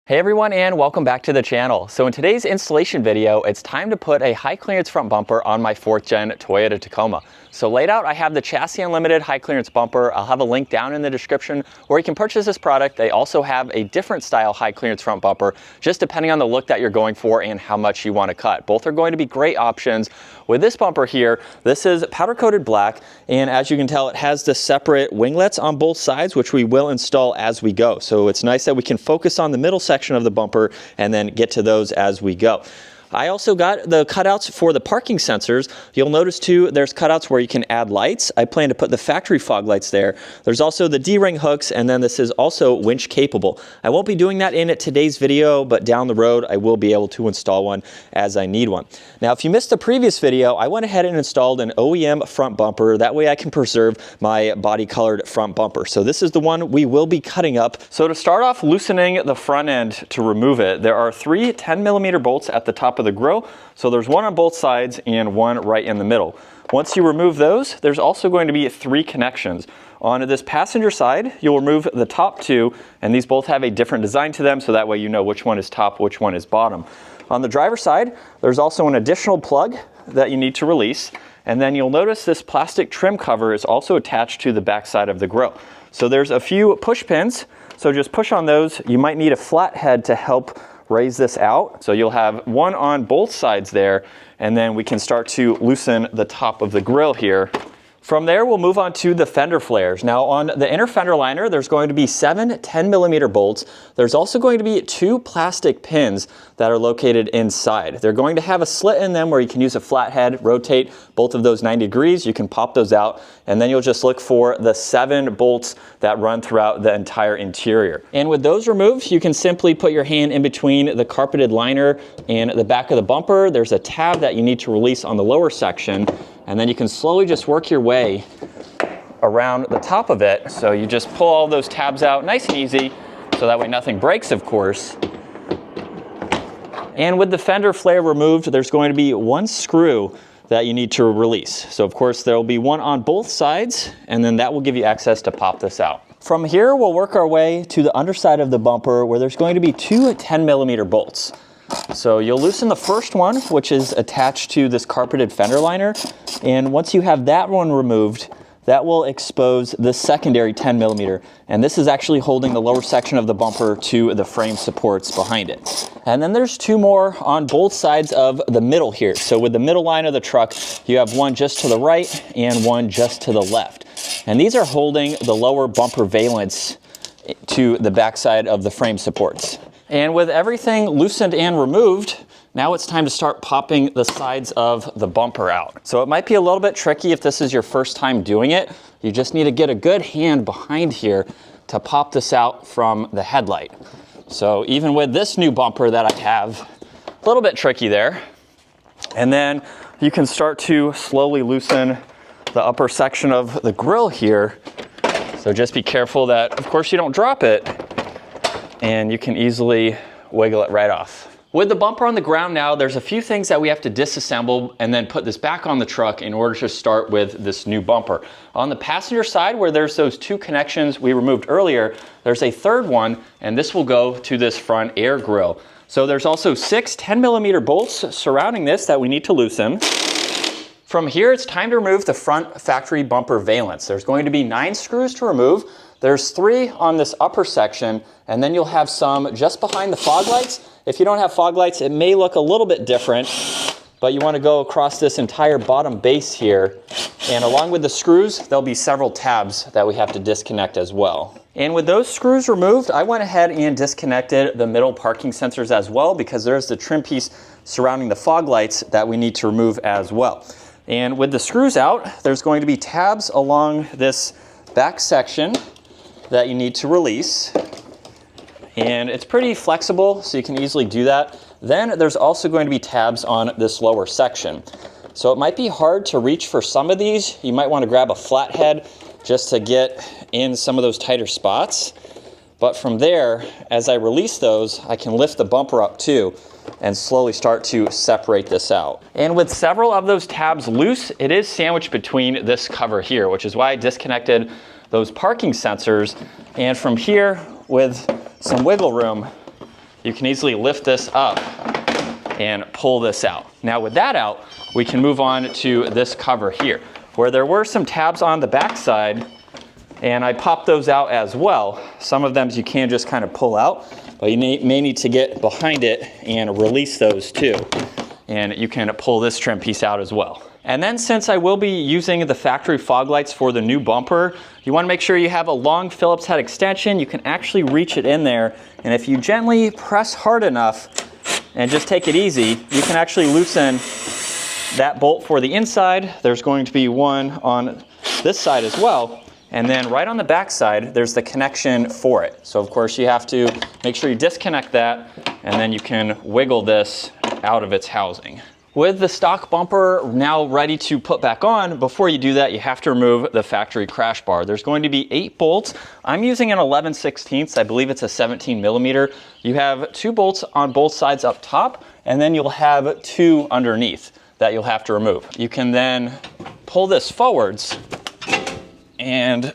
Hey everyone, and welcome back to the channel. So in today's installation video, it's time to put a high clearance front bumper on my 4th gen Toyota Tacoma. So laid out, I have the Chassis Unlimited high clearance bumper. I'll have a link down in the description where you can purchase this product. They also have a different style high clearance front bumper, just depending on the look that you're going for and how much you want to cut. Both are going to be great options. With this bumper here, this is powder coated black, and as you can tell, it has the separate winglets on both sides, which we will install as we go. So it's nice that we can focus on the middle section of the bumper and then get to those as we go. I also got the cutouts for the parking sensors. You'll notice too, there's cutouts where you can add lights. I plan to put the factory fog lights there. There's also the D-ring hooks, and then this is also winch capable. I won't be doing that in today's video, but down the road, I will be able to install one as I need one. Now, if you missed the previous video, I went ahead and installed an OEM front bumper. That way I can preserve my body colored front bumper. So this is the one we will be cutting up. So to start off loosening the front end to remove it, there are 3 10mm bolts at the top of the grill. So there's one on both sides and one right in the middle. Once you remove those, there's also going to be 3 connections. On this passenger side, you'll remove the top 2, and these both have a different design to them, so that way you know which one is top, which one is bottom. On the driver's side, there's also an additional plug that you need to release, and then you'll notice this plastic trim cover is also attached to the back side of the grill. So there's a few push pins, so just push on those. You might need a flat head to help raise this out. So you'll have one on both sides there, and then we can start to loosen the top of the grill here. From there, we'll move on to the fender flares. Now on the inner fender liner, there's going to be 7 10mm bolts. There's also going to be 2 plastic pins that are located inside. They're going to have a slit in them where you can use a flathead, rotate both of those 90 degrees. You can pop those out, and then you'll just look for the 7 bolts that run throughout the entire interior. And with those removed, you can simply put your hand in between the carpeted liner and the back of the bumper. There's a tab that you need to release on the lower section, and then you can slowly just work your way around the top of it. So you just pull all those tabs out nice and easy, so that way nothing breaks, of course. And with the fender flare removed, there's going to be 1 screw that you need to release. So of course there will be one on both sides, and then that will give you access to pop this out. From here, we'll work our way to the underside of the bumper where there's going to be 2 10mm bolts. So you'll loosen the first one, which is attached to this carpeted fender liner, and once you have that one removed, that will expose the secondary 10mm, and this is actually holding the lower section of the bumper to the frame supports behind it. And then there's 2 more on both sides of the middle here. So with the middle line of the truck, you have one just to the right and one just to the left. And these are holding the lower bumper valance to the backside of the frame supports. And with everything loosened and removed, now it's time to start popping the sides of the bumper out. So it might be a little bit tricky if this is your first time doing it. You just need to get a good hand behind here to pop this out from the headlight. So even with this new bumper that I have, a little bit tricky there. And then you can start to slowly loosen the upper section of the grill here. So just be careful that, of course, you don't drop it, and you can easily wiggle it right off. With the bumper on the ground now, there's a few things that we have to disassemble and then put this back on the truck in order to start with this new bumper. On the passenger side, where there's those 2 connections we removed earlier, there's a 3rd one, and this will go to this front air grill. So there's also 6 10mm bolts surrounding this that we need to loosen. From here, it's time to remove the front factory bumper valance. There's going to be 9 screws to remove. There's 3 on this upper section, and then you'll have some just behind the fog lights. If you don't have fog lights, it may look a little bit different, but you want to go across this entire bottom base here. And along with the screws, there'll be several tabs that we have to disconnect as well. And with those screws removed, I went ahead and disconnected the middle parking sensors as well, because there's the trim piece surrounding the fog lights that we need to remove as well. And with the screws out, there's going to be tabs along this back section that you need to release. And it's pretty flexible, so you can easily do that. Then there's also going to be tabs on this lower section. So it might be hard to reach for some of these. You might want to grab a flathead just to get in some of those tighter spots. But from there, as I release those, I can lift the bumper up too and slowly start to separate this out. And with several of those tabs loose, it is sandwiched between this cover here, which is why I disconnected those parking sensors. And from here, with some wiggle room, you can easily lift this up and pull this out. Now with that out, we can move on to this cover here, where there were some tabs on the back side, and I popped those out as well. Some of them you can just kind of pull out, but you may need to get behind it and release those too. And you can pull this trim piece out as well. And then since I will be using the factory fog lights for the new bumper, you want to make sure you have a long Phillips head extension. You can actually reach it in there, and if you gently press hard enough and just take it easy, you can actually loosen that bolt for the inside. There's going to be one on this side as well. And then right on the back side, there's the connection for it. So of course you have to make sure you disconnect that, and then you can wiggle this out of its housing. With the stock bumper now ready to put back on, before you do that, you have to remove the factory crash bar. There's going to be 8 bolts. I'm using an 11/16. I believe it's a 17 millimeter. You have 2 bolts on both sides up top, and then you'll have 2 underneath that you'll have to remove. You can then pull this forwards, and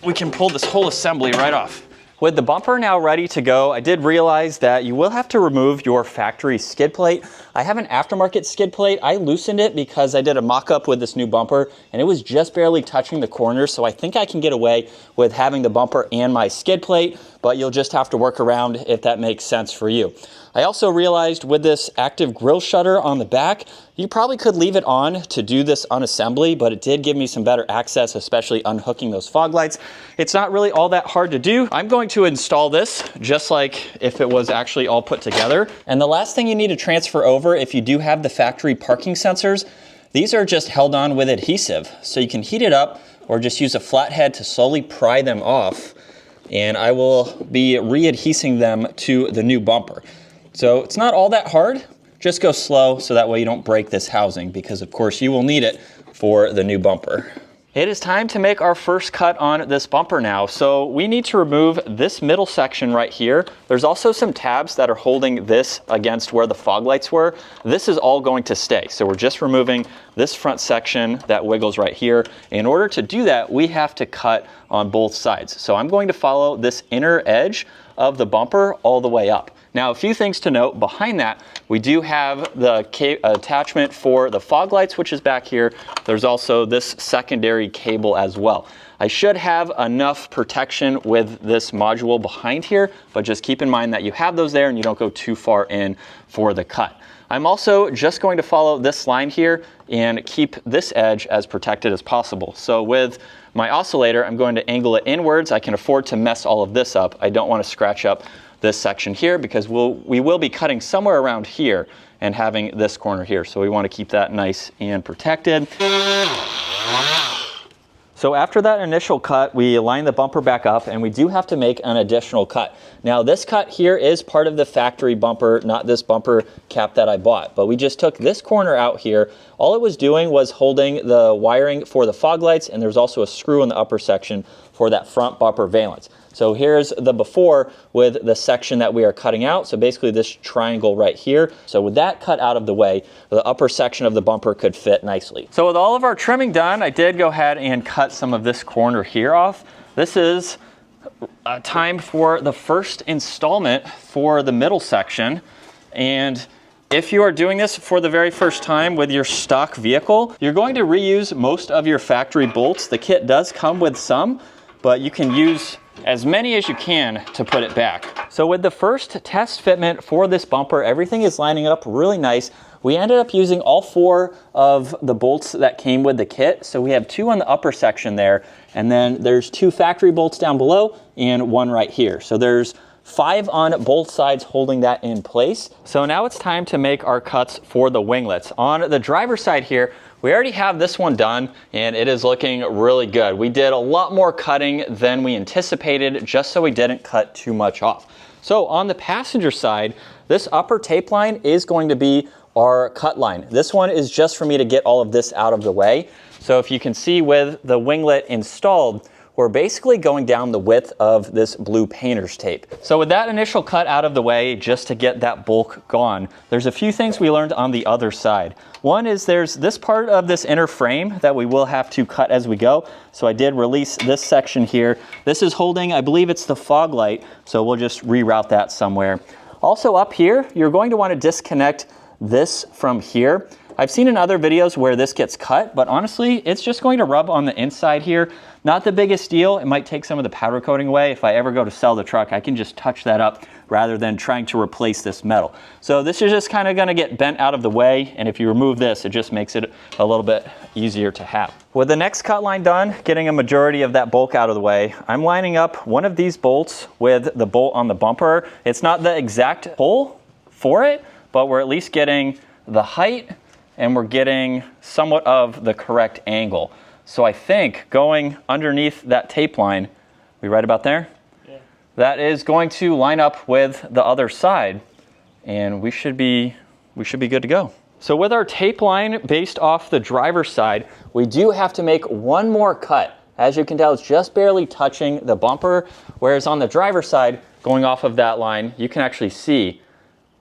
we can pull this whole assembly right off. With the bumper now ready to go, I did realize that you will have to remove your factory skid plate. I have an aftermarket skid plate. I loosened it because I did a mock-up with this new bumper, and it was just barely touching the corners, so I think I can get away with having the bumper and my skid plate, but you'll just have to work around if that makes sense for you. I also realized with this active grille shutter on the back, you probably could leave it on to do this unassembly, but it did give me some better access, especially unhooking those fog lights. It's not really all that hard to do. I'm going to install this just like if it was actually all put together. And the last thing you need to transfer over, if you do have the factory parking sensors, these are just held on with adhesive. So you can heat it up or just use a flathead to slowly pry them off. And I will be readhesing them to the new bumper. So it's not all that hard. Just go slow so that way you don't break this housing, because of course you will need it for the new bumper. It is time to make our first cut on this bumper now. So we need to remove this middle section right here. There's also some tabs that are holding this against where the fog lights were. This is all going to stay. So we're just removing this front section that wiggles right here. In order to do that, we have to cut on both sides. So I'm going to follow this inner edge of the bumper all the way up. Now, a few things to note behind that, we do have the attachment for the fog lights, which is back here. There's also this secondary cable as well. I should have enough protection with this module behind here, but just keep in mind that you have those there and you don't go too far in for the cut. I'm also just going to follow this line here and keep this edge as protected as possible. So with my oscillator, I'm going to angle it inwards. I can afford to mess all of this up. I don't want to scratch up this section here because we will be cutting somewhere around here and having this corner here. So we want to keep that nice and protected. So after that initial cut, we align the bumper back up, and we do have to make an additional cut. Now this cut here is part of the factory bumper, not this bumper cap that I bought, but we just took this corner out here. All it was doing was holding the wiring for the fog lights, and there's also a screw in the upper section for that front bumper valance. So here's the before with the section that we are cutting out. So basically this triangle right here. So with that cut out of the way, the upper section of the bumper could fit nicely. So with all of our trimming done, I did go ahead and cut some of this corner here off. This is time for the first installment for the middle section. And if you are doing this for the very first time with your stock vehicle, you're going to reuse most of your factory bolts. The kit does come with some, but you can use as many as you can to put it back. So with the first test fitment for this bumper, everything is lining up really nice. We ended up using all 4 of the bolts that came with the kit. So we have 2 on the upper section there, and then there's 2 factory bolts down below and 1 right here. So there's 5 on both sides holding that in place. So now it's time to make our cuts for the winglets. On the driver's side here, we already have this one done, and it is looking really good. We did a lot more cutting than we anticipated, just so we didn't cut too much off. So on the passenger side, this upper tape line is going to be our cut line. This one is just for me to get all of this out of the way. So if you can see with the winglet installed, we're basically going down the width of this blue painter's tape. So with that initial cut out of the way, just to get that bulk gone, there's a few things we learned on the other side. One is there's this part of this inner frame that we will have to cut as we go. So I did release this section here. This is holding, I believe it's the fog light, so we'll just reroute that somewhere. Also up here, you're going to want to disconnect this from here. I've seen in other videos where this gets cut, but honestly, it's just going to rub on the inside here. Not the biggest deal. It might take some of the powder coating away. If I ever go to sell the truck, I can just touch that up rather than trying to replace this metal. So this is just kind of going to get bent out of the way, and if you remove this, it just makes it a little bit easier to have. With the next cut line done, getting a majority of that bulk out of the way, I'm lining up one of these bolts with the bolt on the bumper. It's not the exact hole for it, but we're at least getting the height and we're getting somewhat of the correct angle. So I think going underneath that tape line, we right about there? Yeah. That is going to line up with the other side, and we should be good to go. So with our tape line based off the driver's side, we do have to make one more cut. As you can tell, it's just barely touching the bumper, whereas on the driver's side, going off of that line, you can actually see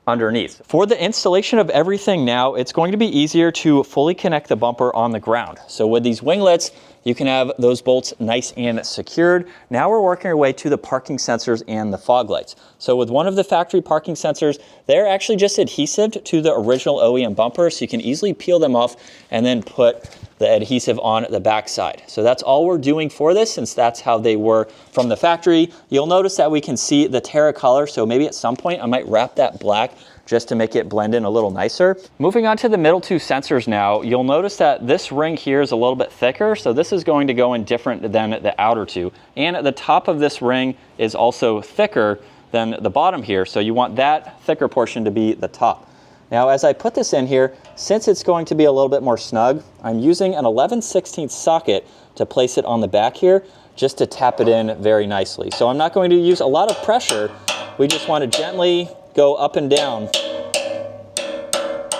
underneath. For the installation of everything now, it's going to be easier to fully connect the bumper on the ground. So with these winglets, you can have those bolts nice and secured. Now we're working our way to the parking sensors and the fog lights. So with one of the factory parking sensors, they're actually just adhesive to the original OEM bumper, so you can easily peel them off and then put the adhesive on the back side. So that's all we're doing for this, since that's how they were from the factory. You'll notice that we can see the Terra color, so maybe at some point I might wrap that black just to make it blend in a little nicer. Moving on to the middle two sensors now, you'll notice that this ring here is a little bit thicker, so this is going to go in different than the outer two. And the top of this ring is also thicker than the bottom here, so you want that thicker portion to be the top. Now, as I put this in here, since it's going to be a little bit more snug, I'm using an 11/16 socket to place it on the back here, just to tap it in very nicely. So I'm not going to use a lot of pressure. We just want to gently go up and down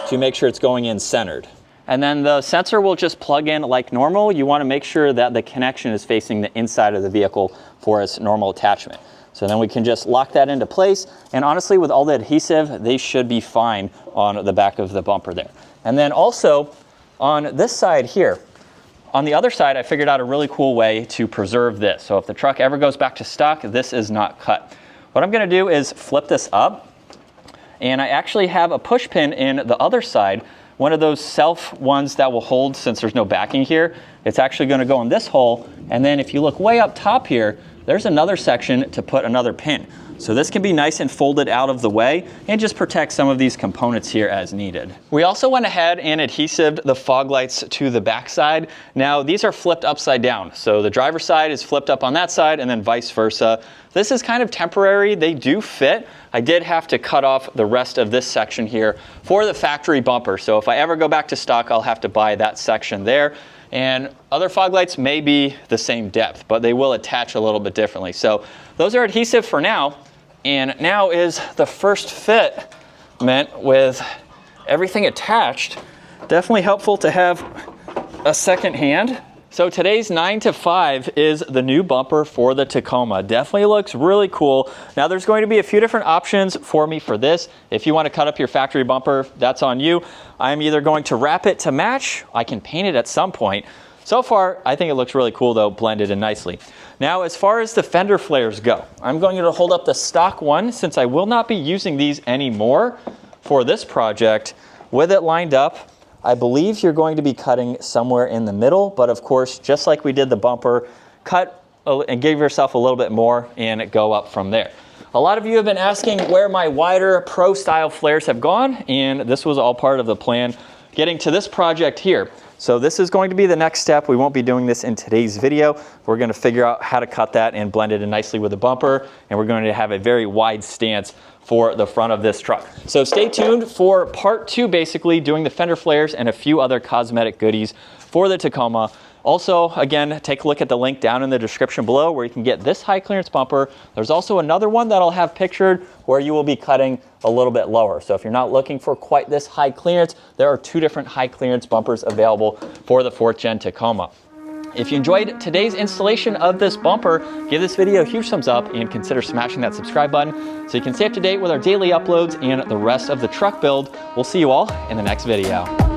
to make sure it's going in centered. And then the sensor will just plug in like normal. You want to make sure that the connection is facing the inside of the vehicle for its normal attachment. So then we can just lock that into place. And honestly, with all the adhesive, they should be fine on the back of the bumper there. And then also on this side here, on the other side, I figured out a really cool way to preserve this. So if the truck ever goes back to stock, this is not cut. What I'm going to do is flip this up. And I actually have a push pin in the other side, one of those self ones that will hold since there's no backing here. It's actually going to go in this hole. And then if you look way up top here, there's another section to put another pin. So this can be nice and folded out of the way and just protect some of these components here as needed. We also went ahead and adhesived the fog lights to the back side. Now these are flipped upside down. So the driver's side is flipped up on that side and then vice versa. This is kind of temporary. They do fit. I did have to cut off the rest of this section here for the factory bumper. So if I ever go back to stock, I'll have to buy that section there. And other fog lights may be the same depth, but they will attach a little bit differently. So those are adhesive for now. And now is the first fit meant with everything attached. Definitely helpful to have a second hand. So today's 9 to 5 is the new bumper for the Tacoma. Definitely looks really cool. Now there's going to be a few different options for me for this. If you want to cut up your factory bumper, that's on you. I'm either going to wrap it to match. I can paint it at some point. So far, I think it looks really cool though, blended in nicely. Now, as far as the fender flares go, I'm going to hold up the stock one since I will not be using these anymore for this project. With it lined up, I believe you're going to be cutting somewhere in the middle, but of course, just like we did the bumper, cut and give yourself a little bit more and go up from there. A lot of you have been asking where my wider pro style flares have gone, and this was all part of the plan getting to this project here. So this is going to be the next step. We won't be doing this in today's video. We're going to figure out how to cut that and blend it in nicely with the bumper, and we're going to have a very wide stance for the front of this truck. So stay tuned for part 2, basically doing the fender flares and a few other cosmetic goodies for the Tacoma. Also, again, take a look at the link down in the description below where you can get this high clearance bumper. There's also another one that I'll have pictured where you will be cutting a little bit lower. So if you're not looking for quite this high clearance, there are 2 different high clearance bumpers available for the 4th Gen Tacoma. If you enjoyed today's installation of this bumper, give this video a huge thumbs up and consider smashing that subscribe button so you can stay up to date with our daily uploads and the rest of the truck build. We'll see you all in the next video.